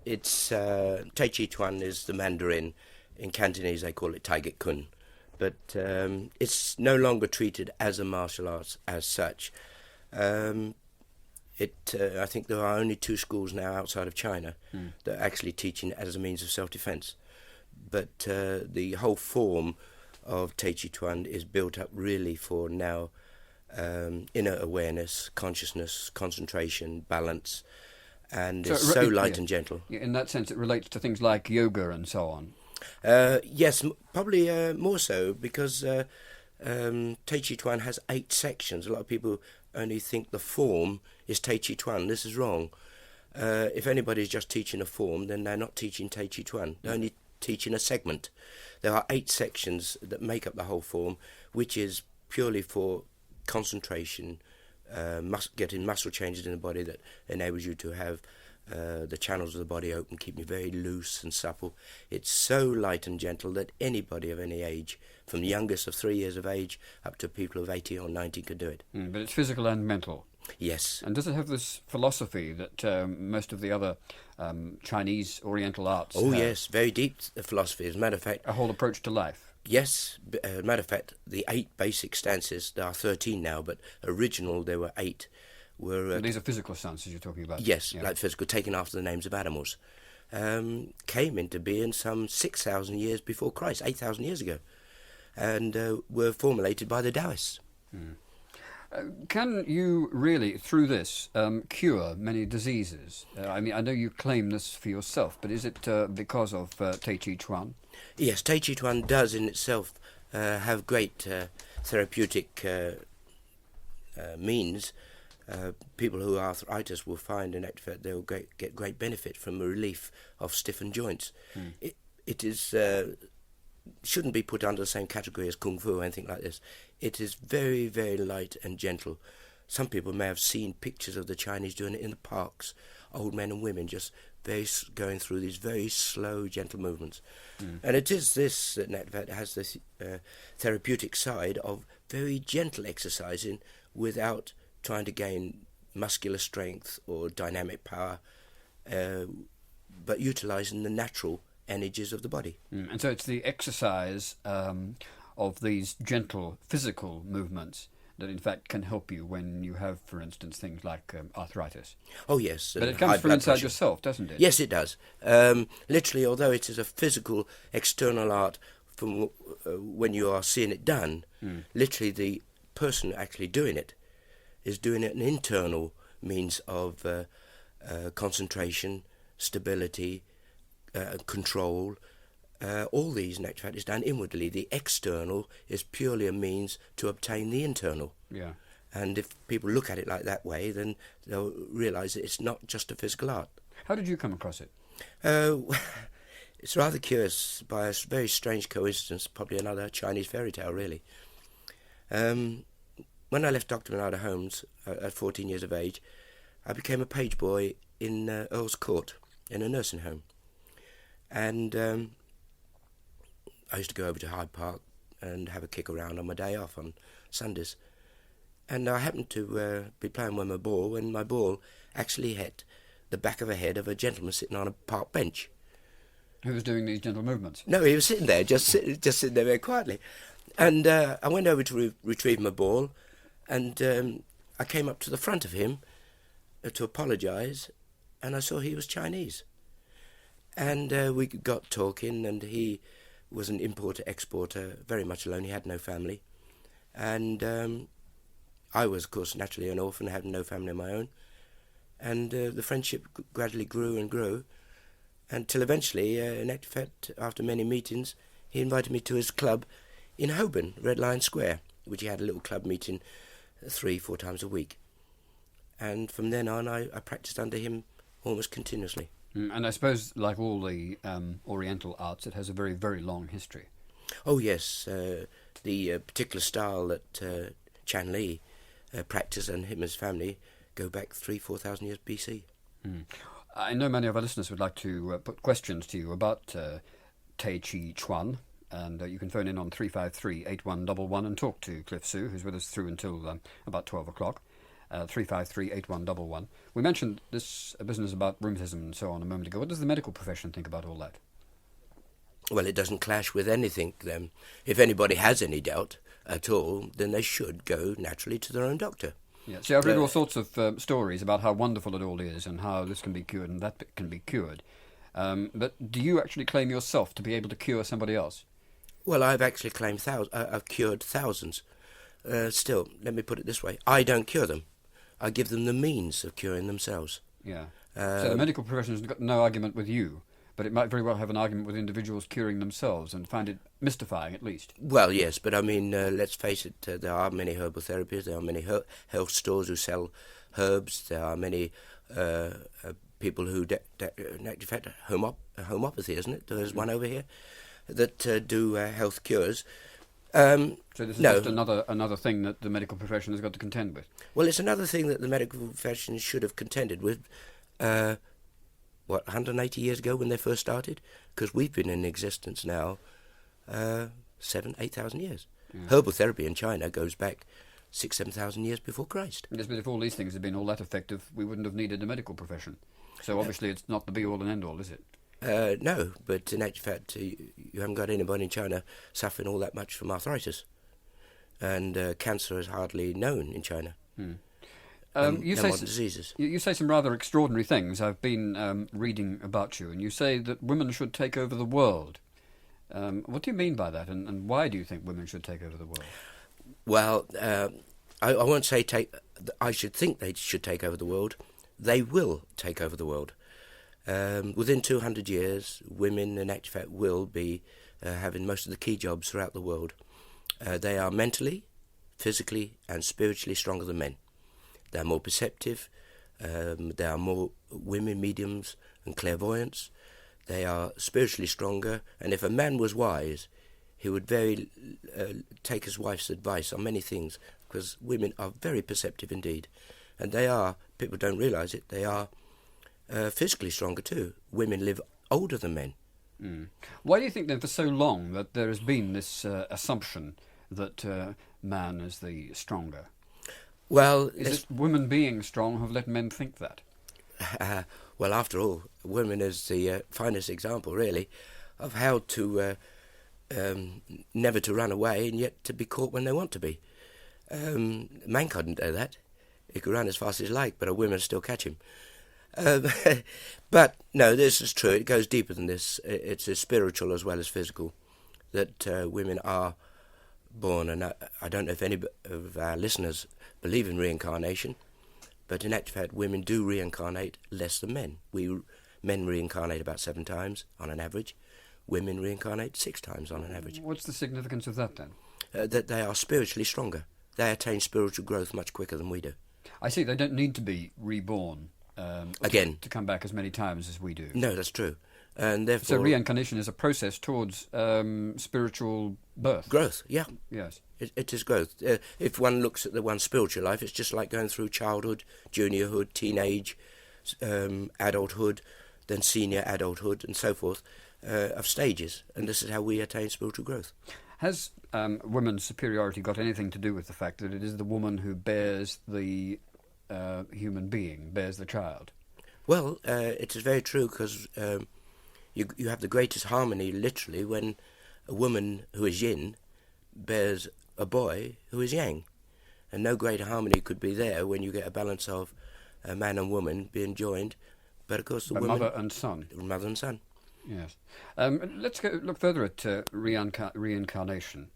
It's Tai Chi Chuan is the Mandarin. In Cantonese, they call it Tai Git Kun, but it's no longer treated as a martial arts as such. Um, I think there are only two schools now outside of China that are actually teaching it as a means of self-defense. But the whole form of Tai Chi Chuan is built up really for now inner awareness, consciousness, concentration, balance, and So it's so light yeah, and gentle. yeah, in that sense, it relates to things like yoga and so on. Yes, probably more so because Tai Chi Chuan has 8 sections. A lot of people only think the form is Tai Chi Chuan. This is wrong. If anybody's just teaching a form, then they're not teaching Tai Chi Chuan. They're only teaching a segment. There are 8 sections that make up the whole form, which is purely for concentration, getting muscle changes in the body that enables you to have the channels of the body open, keeping you very loose and supple. It's so light and gentle that anybody of any age, from the youngest of 3 years of age up to people of 80 or 90, can do it. But it's physical and mental. Yes. And does it have this philosophy that most of the other Chinese Oriental arts Oh, have? yes. Very deep philosophy. As a matter of fact, A whole approach to life. yes. As a matter of fact, the 8 basic stances, there are 13 now, but original there were 8. Were These are physical stances you're talking about. yes, Yeah. like physical, taken after the names of animals. Came into being some 6,000 years before Christ, 8,000 years ago, and were formulated by the Taoists. Can you really, through this, cure many diseases? I mean, I know you claim this for yourself, but is it because of Tai Chi Chuan? Yes, Tai Chi Chuan does in itself have great therapeutic means. People who have arthritis will find in actual fact they'll get great benefit from the relief of stiffened joints. It is shouldn't be put under the same category as Kung Fu or anything like this. It is very, very light and gentle. Some people may have seen pictures of the Chinese doing it in the parks, old men and women just going through these very slow, gentle movements. And it is this that has this therapeutic side of very gentle exercising without trying to gain muscular strength or dynamic power, but utilising the natural energies of the body. And so it's the exercise of these gentle physical movements that in fact can help you when you have, for instance, things like arthritis. Oh yes, But it high comes from blood inside pressure. yourself, doesn't it? Yes, it does. Literally, although it is a physical external art from when you are seeing it done, literally the person actually doing it is doing it an internal means of concentration, stability, control. All these, in actual fact, is done inwardly. The external is purely a means to obtain the internal. Yeah. And if people look at it like that way, then they'll realise that it's not just a physical art. How did you come across it? It's rather curious, by a very strange coincidence, probably another Chinese fairy tale, really. When I left Dr. Menard Holmes at 14 years of age, I became a page boy in Earl's Court in a nursing home. And I used to go over to Hyde Park and have a kick around on my day off on Sundays. And I happened to be playing with my ball when my ball actually hit the back of the head of a gentleman sitting on a park bench. Who was doing these gentle movements? No, he was sitting there, just sitting there very quietly. And I went over to retrieve my ball, and I came up to the front of him to apologise, and I saw he was Chinese. And we got talking, and he was an importer-exporter, very much alone. He had no family. And I was, of course, naturally an orphan, had no family of my own. And the friendship gradually grew and grew, until eventually, in fact, after many meetings, he invited me to his club in Holborn, Red Lion Square, which he had a little club meeting 3-4 times a week. And from then on, I practiced under him almost continuously. And I suppose, like all the Oriental arts, it has a very, very long history. Oh, yes. The particular style that Chan Li practiced and him and his family go back 3,000-4,000 years BC. I know many of our listeners would like to put questions to you about Tai Chi Chuan, and you can phone in on 353-8111 and talk to Cliff Soo, who's with us through until about 12 o'clock. 353-8111. We mentioned this business about rheumatism and so on a moment ago. What does the medical profession think about all that? Well, it doesn't clash with anything. If anybody has any doubt at all, then they should go naturally to their own doctor. Yeah. See, I've read all sorts of stories about how wonderful it all is and how this can be cured and that can be cured. But do you actually claim yourself to be able to cure somebody else? Well, I've actually claimed I've cured thousands. Still, let me put it this way. I don't cure them. I give them the means of curing themselves. Yeah. So the medical profession has got no argument with you, but it might very well have an argument with individuals curing themselves and find it mystifying, at least. Well, yes, but I mean, let's face it, there are many herbal therapies, there are many health stores who sell herbs, there are many people who, in fact, homeopathy, isn't it? There's one over here that do health cures. So this is just another thing that the medical profession has got to contend with. Well, it's another thing that the medical profession should have contended with, 180 years ago when they first started? Because we've been in existence now 8,000 years. Yeah. Herbal therapy in China goes back 7,000 years before Christ. Yes, but if all these things had been all that effective, we wouldn't have needed a medical profession. So obviously it's not the be-all and end-all, is it? No, but in actual fact, you haven't got anybody in China suffering all that much from arthritis. And cancer is hardly known in China. You say some rather extraordinary things. I've been reading about you, and you say that women should take over the world. What do you mean by that, and why do you think women should take over the world? Well, I won't say I should think they should take over the world. They will take over the world. Within 200 years, women in actual fact will be having most of the key jobs throughout the world. They are mentally, physically and spiritually stronger than men. They're more perceptive. There are more women mediums and clairvoyants. They are spiritually stronger. And if a man was wise, he would take his wife's advice on many things, because women are very perceptive indeed. And they are, people don't realise it, they are physically stronger too. Women live older than men. Why do you think then for so long that there has been this assumption that man is the stronger? Well, is it women being strong have let men think that? Well, after all, women is the finest example, really, of how to never to run away and yet to be caught when they want to be. Man couldn't do that. He could run as fast as he liked, but a woman still catch him. But no, this is true. It goes deeper than this. It's spiritual as well as physical. That women are born, and I don't know if any of our listeners believe in reincarnation, but in actual fact, women do reincarnate less than men. Men reincarnate about 7 times on an average. Women reincarnate 6 times on an average. What's the significance of that then? That they are spiritually stronger. They attain spiritual growth much quicker than we do. I see. They don't need to be reborn again to come back as many times as we do. No, that's true. And therefore, so reincarnation is a process towards spiritual birth. Growth, yeah. Yes. It is growth. If one looks at one's spiritual life, it's just like going through childhood, juniorhood, teenage, adulthood, then senior adulthood, and so forth, of stages. And this is how we attain spiritual growth. Has women's superiority got anything to do with the fact that it is the woman who bears the human being, bears the child? Well, it is very true, because you have the greatest harmony, literally, when a woman who is yin bears a boy who is yang. And no greater harmony could be there when you get a balance of a man and woman being joined. But of course, the woman, mother and son. Mother and son. Yes. Let's look further at reincarnation.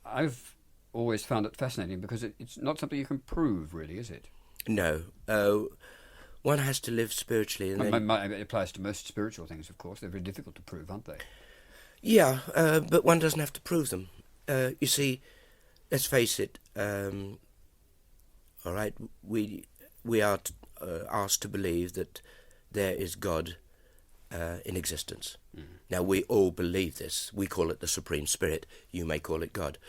I've always found it fascinating because it's not something you can prove, really, is it? No. One has to live spiritually. And it applies to most spiritual things, of course. They're very difficult to prove, aren't they? Yeah, but one doesn't have to prove them. You see, let's face it, all right, we are asked to believe that there is God in existence. Now, we all believe this. We call it the Supreme Spirit. You may call it God.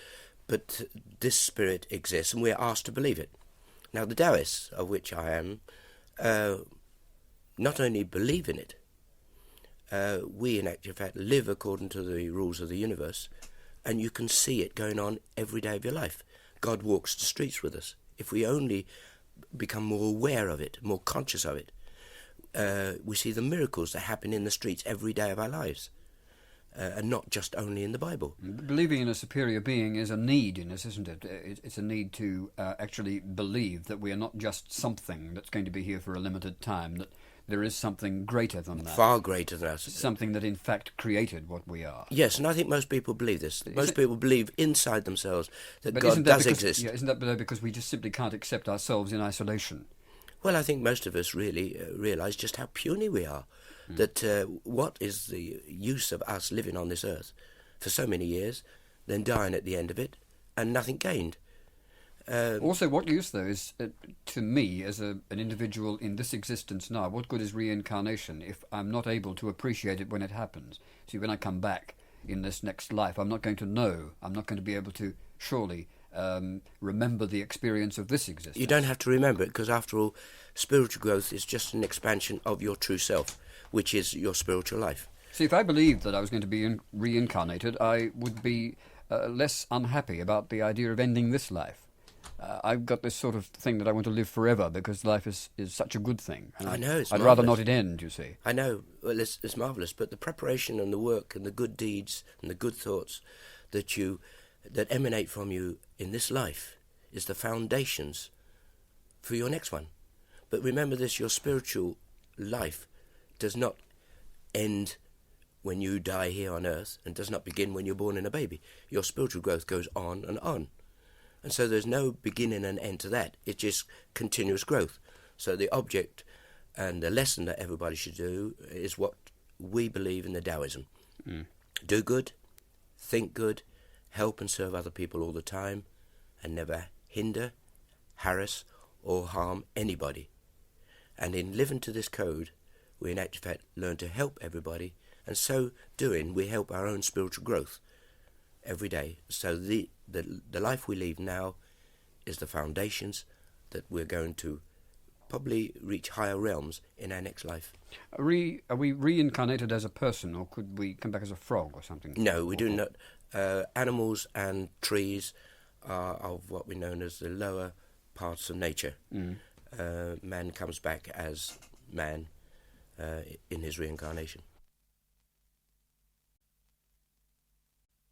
But this Spirit exists, and we're asked to believe it. Now, the Taoists, of which I am, not only believe in it, we in actual fact live according to the rules of the universe, and you can see it going on every day of your life. God walks the streets with us. if we only become more aware of it, more conscious of it. We see the miracles that happen in the streets every day of our lives, and not just only in the Bible. Believing in a superior being is a need in us, isn't it? It's a need to actually believe that we are not just something that's going to be here for a limited time, that there is something greater than that. Far greater than us. Something that in fact created what we are. Yes, and I think most people believe this. Most people believe inside themselves that God does exist. Yeah, isn't that because we just simply can't accept ourselves in isolation? Well, I think most of us really realise just how puny we are. That what is the use of us living on this earth for so many years, then dying at the end of it, and nothing gained? Also, what use, though, is, to me, as an individual in this existence now, what good is reincarnation if I'm not able to appreciate it when it happens? See, when I come back in this next life, I'm not going to know, I'm not going to be able to, surely, remember the experience of this existence. You don't have to remember it, because after all, spiritual growth is just an expansion of your true self, which is your spiritual life. See, if I believed that I was going to be reincarnated, I would be less unhappy about the idea of ending this life. I've got this sort of thing that I want to live forever because life is such a good thing. I know, it's I'd marvellous. rather not it end, you see. I know, well, it's marvellous, but the preparation and the work and the good deeds and the good thoughts that emanate from you in this life is the foundations for your next one. But remember this, your spiritual life does not end when you die here on earth and does not begin when you're born in a baby. Your spiritual growth goes on and on. And so there's no beginning and end to that. It's just continuous growth. So the object and the lesson that everybody should do is what we believe in the Taoism. Do good, think good, help and serve other people all the time, and never hinder, harass or harm anybody. And in living to this code, we in actual fact learn to help everybody, and so doing we help our own spiritual growth every day. So the life we lead now is the foundations that we're going to probably reach higher realms in our next life. Are we reincarnated as a person, or could we come back as a frog or something? No, we do not. Animals and trees are of what we know as the lower parts of nature. Man comes back as man in his reincarnation.